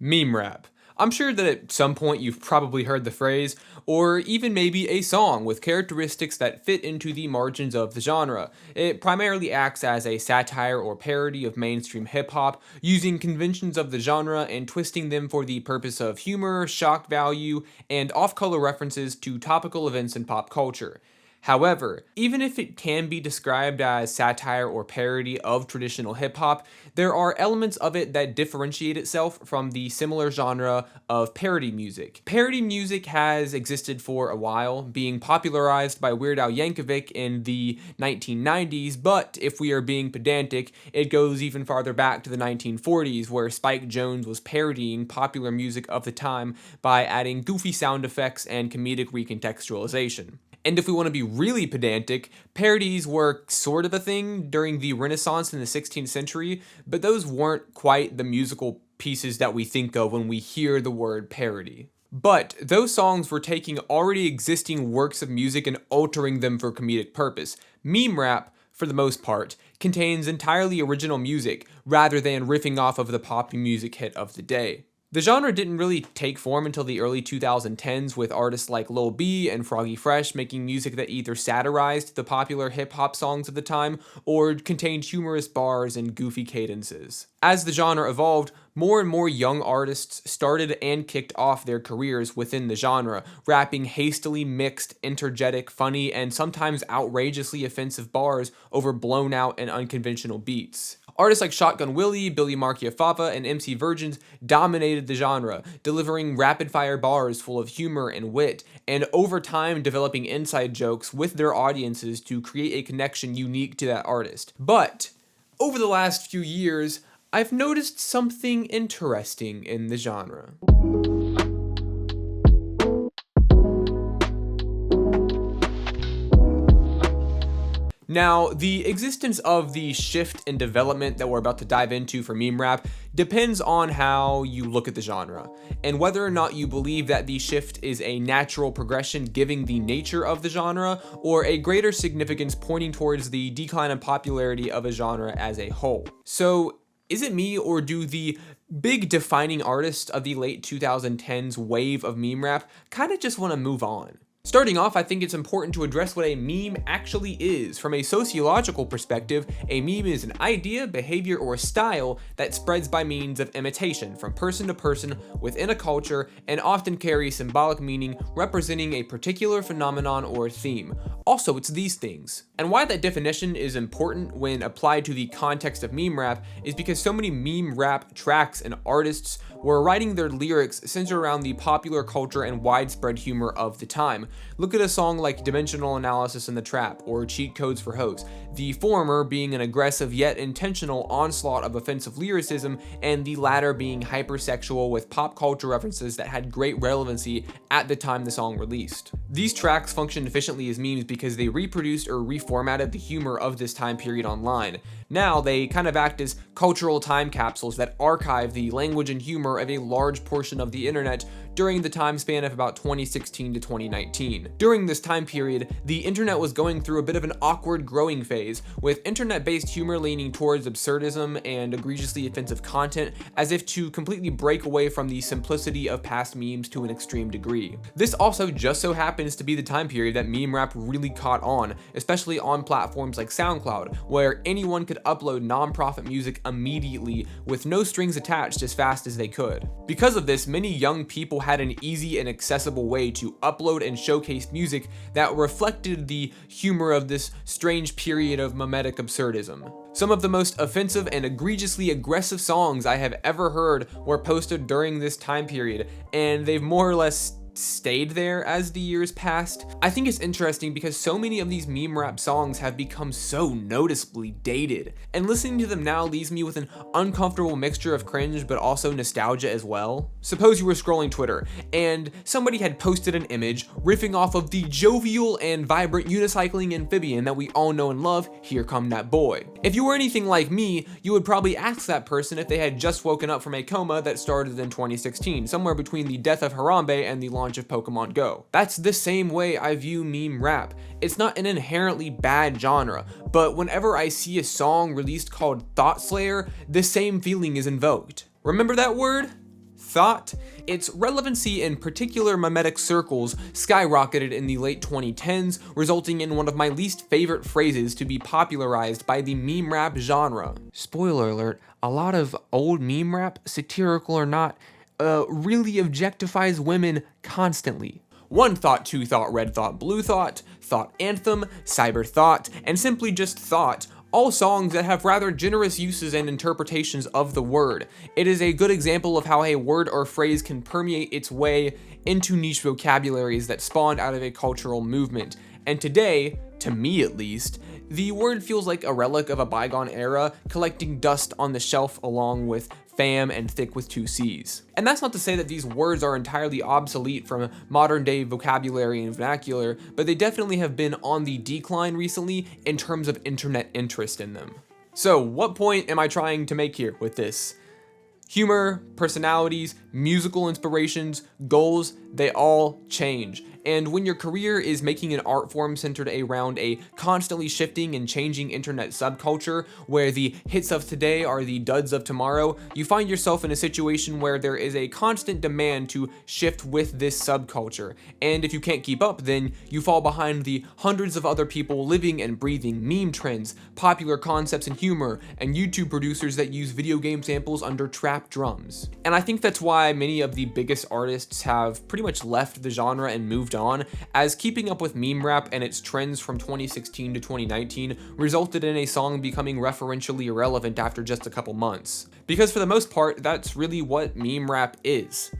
Meme rap. I'm sure that at some point you've probably heard the phrase, or even maybe a song with characteristics that fit into the margins of the genre. It primarily acts as a satire or parody of mainstream hip hop, using conventions of the genre and twisting them for the purpose of humor, shock value, and off-color references to topical events in pop culture. However, even if it can be described as satire or parody of traditional hip hop, there are elements of it that differentiate itself from the similar genre of parody music. Parody music has existed for a while, being popularized by Weird Al Yankovic in the 1990s, but if we are being pedantic, it goes even farther back to the 1940s, where Spike Jonze was parodying popular music of the time by adding goofy sound effects and comedic recontextualization. And if we want to be really pedantic, parodies were sort of a thing during the Renaissance in the 16th century, but those weren't quite the musical pieces that we think of when we hear the word parody. But those songs were taking already existing works of music and altering them for comedic purpose. Meme rap, for the most part, contains entirely original music, rather than riffing off of the pop music hit of the day. The genre didn't really take form until the early 2010s, with artists like Lil B and Froggy Fresh making music that either satirized the popular hip-hop songs of the time or contained humorous bars and goofy cadences. As the genre evolved, more and more young artists started and kicked off their careers within the genre, rapping hastily mixed, interjetic, funny, and sometimes outrageously offensive bars over blown-out and unconventional beats. Artists like Shotgun Willy, Billy Markiafafa, and MC Virgins dominated the genre, delivering rapid-fire bars full of humor and wit, and over time developing inside jokes with their audiences to create a connection unique to that artist. But over the last few years, I've noticed something interesting in the genre. Now, the existence of the shift in development that we're about to dive into for meme rap depends on how you look at the genre, and whether or not you believe that the shift is a natural progression given the nature of the genre, or a greater significance pointing towards the decline in popularity of a genre as a whole. So, is it me, or do the big defining artists of the late 2010s wave of meme rap kind of just want to move on? Starting off, I think it's important to address what a meme actually is. From a sociological perspective, a meme is an idea, behavior, or style that spreads by means of imitation from person to person within a culture and often carries symbolic meaning representing a particular phenomenon or theme. Also, it's these things. And why that definition is important when applied to the context of meme rap is because so many meme rap tracks and artists were writing their lyrics centered around the popular culture and widespread humor of the time. Look at a song like Dimensional Analysis in the Trap or Cheat Codes for Hoes, the former being an aggressive yet intentional onslaught of offensive lyricism, and the latter being hypersexual with pop culture references that had great relevancy at the time the song released. These tracks functioned efficiently as memes because they reproduced or reformatted the humor of this time period online. Now they kind of act as cultural time capsules that archive the language and humor of a large portion of the internet during the time span of about 2016 to 2019. During this time period, the internet was going through a bit of an awkward growing phase, with internet-based humor leaning towards absurdism and egregiously offensive content, as if to completely break away from the simplicity of past memes to an extreme degree. This also just so happens to be the time period that meme rap really caught on, especially on platforms like SoundCloud, where anyone could upload non-profit music immediately with no strings attached as fast as they could. Because of this, many young people had an easy and accessible way to upload and showcase music that reflected the humor of this strange period of mimetic absurdism. Some of the most offensive and egregiously aggressive songs I have ever heard were posted during this time period, and they've more or less stayed there as the years passed. I think it's interesting because so many of these meme rap songs have become so noticeably dated, and listening to them now leaves me with an uncomfortable mixture of cringe but also nostalgia as well. Suppose you were scrolling Twitter and somebody had posted an image riffing off of the jovial and vibrant unicycling amphibian that we all know and love, Here Come That Boy. If you were anything like me, you would probably ask that person if they had just woken up from a coma that started in 2016, somewhere between the death of Harambe and the launch of Pokemon Go. That's the same way I view meme rap. It's not an inherently bad genre, but whenever I see a song released called Thought Slayer, the same feeling is invoked. Remember that word? thought. Its relevancy in particular memetic circles skyrocketed in the late 2010s, resulting in one of my least favorite phrases to be popularized by the meme rap genre. Spoiler alert, a lot of old meme rap, satirical or not, really objectifies women constantly. One thought, two thought, red thought, blue thought, thought anthem, cyber thought, and simply just thought, all songs that have rather generous uses and interpretations of the word. It is a good example of how a word or phrase can permeate its way into niche vocabularies that spawned out of a cultural movement. And today, to me at least, the word feels like a relic of a bygone era, collecting dust on the shelf along with fam and thick with two C's. And that's not to say that these words are entirely obsolete from modern day vocabulary and vernacular, but they definitely have been on the decline recently in terms of internet interest in them. So what point am I trying to make here with this? Humor, personalities, musical inspirations, goals, they all change. And when your career is making an art form centered around a constantly shifting and changing internet subculture, where the hits of today are the duds of tomorrow, you find yourself in a situation where there is a constant demand to shift with this subculture. And if you can't keep up, then you fall behind the hundreds of other people living and breathing meme trends, popular concepts in humor, and YouTube producers that use video game samples under trap drums. And I think that's why many of the biggest artists have pretty much left the genre and moved on, as keeping up with meme rap and its trends from 2016 to 2019 resulted in a song becoming referentially irrelevant after just a couple months. Because for the most part, that's really what meme rap is.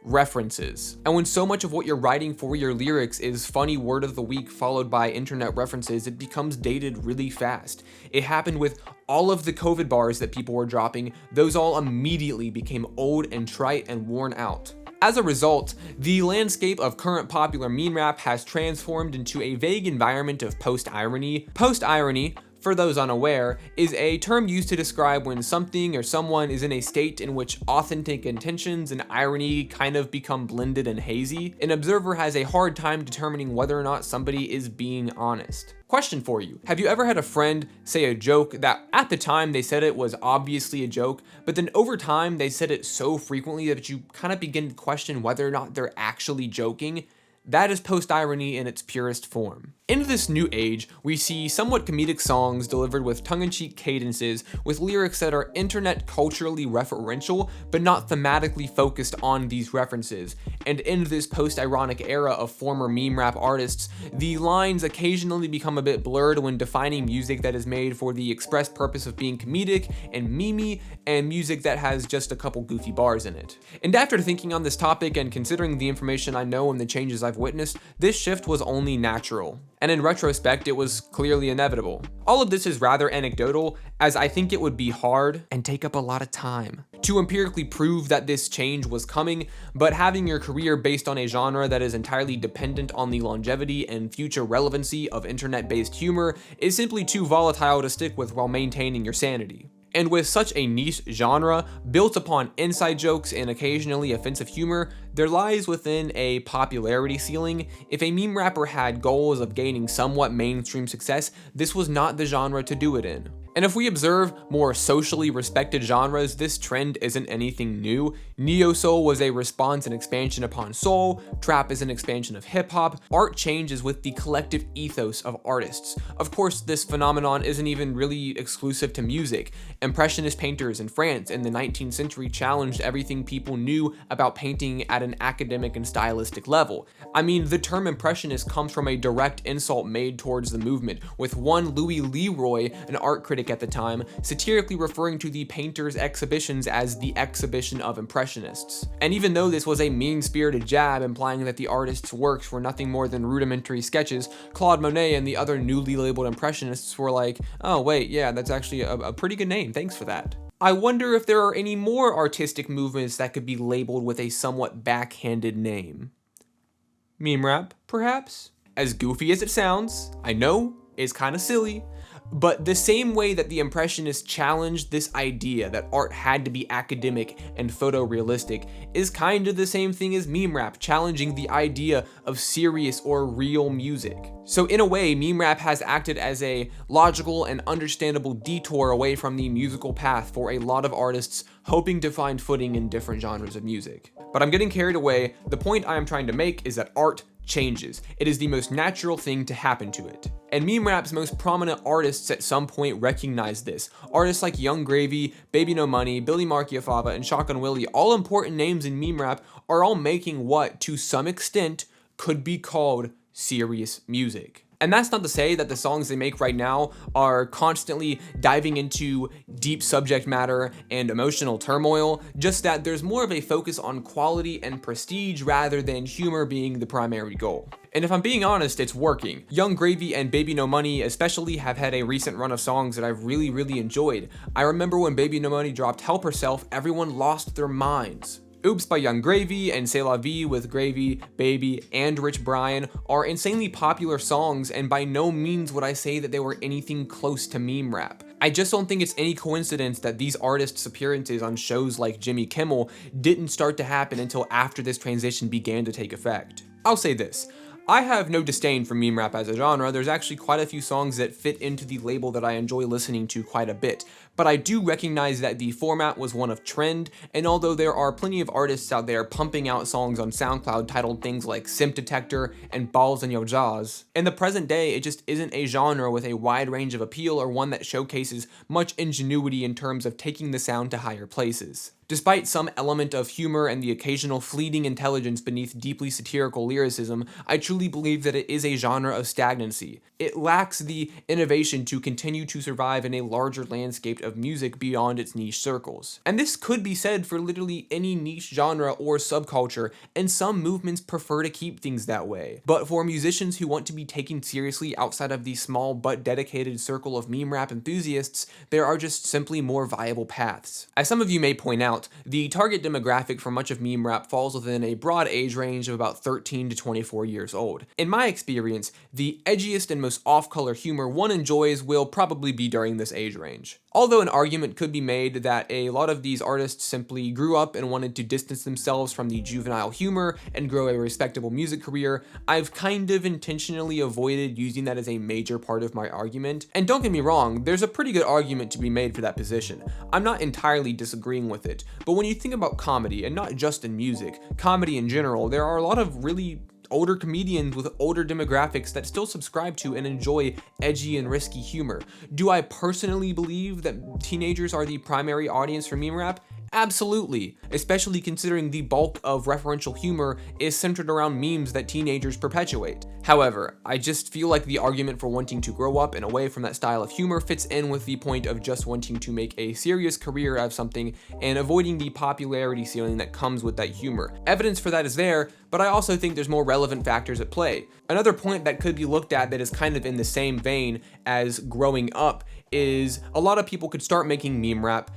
References. And when so much of what you're writing for your lyrics is funny word of the week followed by internet references, it becomes dated really fast. It happened with all of the COVID bars that people were dropping. Those all immediately became old and trite and worn out. As a result, the landscape of current popular meme rap has transformed into a vague environment of post-irony. Post-irony, for those unaware, is a term used to describe when something or someone is in a state in which authentic intentions and irony kind of become blended and hazy. An observer has a hard time determining whether or not somebody is being honest. Question for you. Have you ever had a friend say a joke that at the time they said it was obviously a joke, but then over time they said it so frequently that you kind of begin to question whether or not they're actually joking? That is post-irony in its purest form. In this new age, we see somewhat comedic songs delivered with tongue-in-cheek cadences with lyrics that are internet culturally referential, but not thematically focused on these references. And in this post-ironic era of former meme rap artists, the lines occasionally become a bit blurred when defining music that is made for the express purpose of being comedic and memey, and music that has just a couple goofy bars in it. And after thinking on this topic and considering the information I know and the changes I've witnessed, this shift was only natural. And in retrospect, it was clearly inevitable. All of this is rather anecdotal, as I think it would be hard and take up a lot of time to empirically prove that this change was coming, but having your career based on a genre that is entirely dependent on the longevity and future relevancy of internet-based humor is simply too volatile to stick with while maintaining your sanity. And with such a niche genre, built upon inside jokes and occasionally offensive humor, there lies within a popularity ceiling. If a meme rapper had goals of gaining somewhat mainstream success, this was not the genre to do it in. And if we observe more socially respected genres, this trend isn't anything new. Neo-soul was a response and expansion upon soul, trap is an expansion of hip-hop, art changes with the collective ethos of artists. Of course, this phenomenon isn't even really exclusive to music. Impressionist painters in France in the 19th century challenged everything people knew about painting at an academic and stylistic level. I mean, the term impressionist comes from a direct insult made towards the movement, with one Louis Leroy, an art critic at the time, satirically referring to the painters' exhibitions as the exhibition of impressionists. And even though this was a mean-spirited jab implying that the artists' works were nothing more than rudimentary sketches, Claude Monet and the other newly labeled impressionists were like, oh wait, yeah, that's actually a pretty good name, thanks for that. I wonder if there are any more artistic movements that could be labeled with a somewhat backhanded name. Meme rap, perhaps? As goofy as it sounds, I know, it's kind of silly, But the same way that the Impressionists challenged this idea that art had to be academic and photorealistic is kind of the same thing as meme rap challenging the idea of serious or real music. So in a way, meme rap has acted as a logical and understandable detour away from the musical path for a lot of artists hoping to find footing in different genres of music. But I'm getting carried away. The point I am trying to make is that art changes. It is the most natural thing to happen to it. And meme rap's most prominent artists at some point recognized this. Artists like Young Gravy, Baby No Money, Billy Markiafava, and Shotgun Willie, all important names in meme rap, are all making what, to some extent, could be called serious music. And that's not to say that the songs they make right now are constantly diving into deep subject matter and emotional turmoil, just that there's more of a focus on quality and prestige rather than humor being the primary goal. And if I'm being honest, it's working. Young Gravy and Baby No Money especially have had a recent run of songs that I've really enjoyed. I remember when Baby No Money dropped Help Herself, everyone lost their minds. Oops by Young Gravy and C'est La Vie with Gravy, Baby, and Rich Brian are insanely popular songs, and by no means would I say that they were anything close to meme rap. I just don't think it's any coincidence that these artists' appearances on shows like Jimmy Kimmel didn't start to happen until after this transition began to take effect. I'll say this. I have no disdain for meme rap as a genre. There's actually quite a few songs that fit into the label that I enjoy listening to quite a bit, but I do recognize that the format was one of trend, and although there are plenty of artists out there pumping out songs on SoundCloud titled things like Simp Detector and Balls in Your Jaws, in the present day it just isn't a genre with a wide range of appeal or one that showcases much ingenuity in terms of taking the sound to higher places. Despite some element of humor and the occasional fleeting intelligence beneath deeply satirical lyricism, I truly believe that it is a genre of stagnancy. It lacks the innovation to continue to survive in a larger landscape of music beyond its niche circles. And this could be said for literally any niche genre or subculture, and some movements prefer to keep things that way. But for musicians who want to be taken seriously outside of the small but dedicated circle of meme rap enthusiasts, there are just simply more viable paths. As some of you may point out, the target demographic for much of meme rap falls within a broad age range of about 13 to 24 years old. In my experience, the edgiest and most off-color humor one enjoys will probably be during this age range. Although an argument could be made that a lot of these artists simply grew up and wanted to distance themselves from the juvenile humor and grow a respectable music career, I've kind of intentionally avoided using that as a major part of my argument. And don't get me wrong, there's a pretty good argument to be made for that position. I'm not entirely disagreeing with it, but when you think about comedy, and not just in music, comedy in general, there are a lot of really older comedians with older demographics that still subscribe to and enjoy edgy and risky humor. Do I personally believe that teenagers are the primary audience for meme rap? Absolutely, especially considering the bulk of referential humor is centered around memes that teenagers perpetuate. However, I just feel like the argument for wanting to grow up and away from that style of humor fits in with the point of just wanting to make a serious career out of something and avoiding the popularity ceiling that comes with that humor. Evidence for that is there, but I also think there's more relevant factors at play. Another point that could be looked at that is kind of in the same vein as growing up is a lot of people could start making meme rap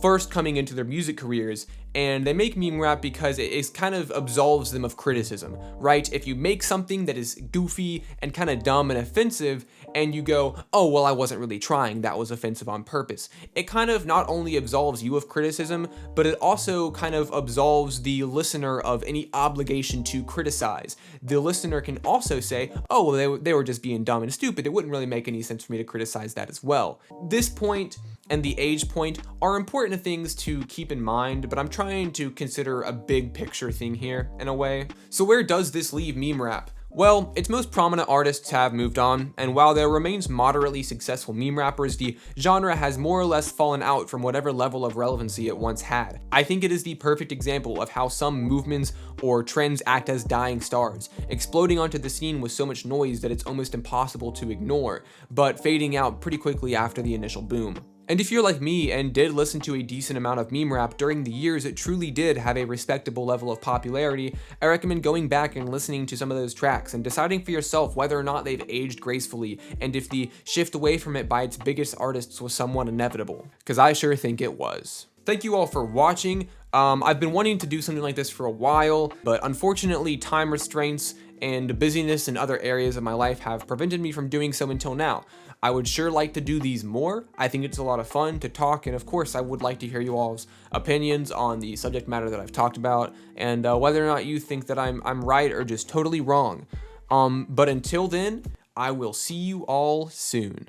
first coming into their music careers, and they make meme rap because it kind of absolves them of criticism, right? If you make something that is goofy and kind of dumb and offensive, and you go, oh, well, I wasn't really trying, that was offensive on purpose, it kind of not only absolves you of criticism, but it also kind of absolves the listener of any obligation to criticize. The listener can also say, oh, well, they were just being dumb and stupid, it wouldn't really make any sense for me to criticize that as well. This point and the age point are important things to keep in mind, but I'm trying to consider a big picture thing here in a way. So where does this leave meme rap? Well, its most prominent artists have moved on, and while there remains moderately successful meme rappers, the genre has more or less fallen out from whatever level of relevancy it once had. I think it is the perfect example of how some movements or trends act as dying stars, exploding onto the scene with so much noise that it's almost impossible to ignore, but fading out pretty quickly after the initial boom. And if you're like me and did listen to a decent amount of meme rap during the years it truly did have a respectable level of popularity, I recommend going back and listening to some of those tracks and deciding for yourself whether or not they've aged gracefully and if the shift away from it by its biggest artists was somewhat inevitable, because I sure think it was. Thank you all for watching. I've been wanting to do something like this for a while, but unfortunately time restraints and busyness in other areas of my life have prevented me from doing so until now. I would sure like to do these more. I think it's a lot of fun to talk, and of course I would like to hear you all's opinions on the subject matter that I've talked about, and whether or not you think that I'm right or just totally wrong. But until then, I will see you all soon.